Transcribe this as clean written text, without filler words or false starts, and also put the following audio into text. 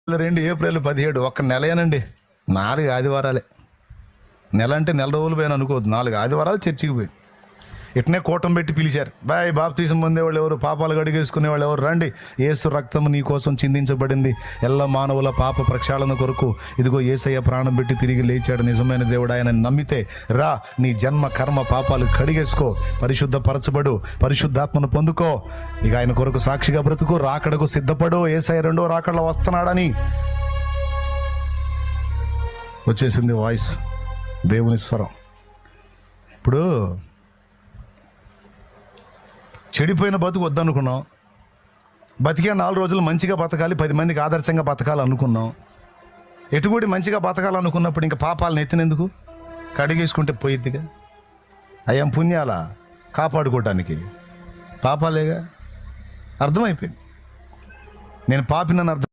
April 17 ఒక్క నెలయేనండి. 4 ఆదివారాలే. నెల అంటే నెల రోజులు పోయాను అనుకోవద్దు. 4 ఆదివారాలు చర్చికి పోయి ఇట్నే కూటం పెట్టి పిలిచారు. బాప్తీసం పొందేవాళ్ళు ఎవరు, పాపాలు గడిగేసుకునే వాళ్ళు ఎవరు, రండి, యేసు రక్తము నీ కోసం చిందించబడింది, ఎల్ల మానవుల పాప ప్రక్షాళన కొరకు, ఇదిగో యేసయ్య ప్రాణం పెట్టి తిరిగి లేచాడు, నిజమైన దేవుడు ఆయన నమ్మితే రా, నీ జన్మ కర్మ పాపాలు కడిగేసుకో, పరిశుద్ధపరచబడు, పరిశుద్ధాత్మను పొందుకో, ఇక ఆయన కొరకు సాక్షిగా బ్రతుకు, రాకడకు సిద్ధపడు, యేసయ్య రెండో రాకడలో వస్తున్నాడని వచ్చేసింది వాయిస్, దేవుని స్వరం. ఇప్పుడు చెడిపోయిన బతుకు వద్దనుకున్నాం, బతికే 4 రోజులు మంచిగా బతకాలి, 10 మందికి ఆదర్శంగా బతకాలి అనుకున్నాం. ఎటుగూడి మంచిగా బతకాలనుకున్నప్పుడు ఇంకా పాపాలను ఎత్తినందుకు? కడిగేసుకుంటే పోయిద్దిగా. అయ్యాం పుణ్యాలా కాపాడుకోవటానికి? పాపాలేగా. అర్థమైపోయింది. నేను పాపినని అర్థం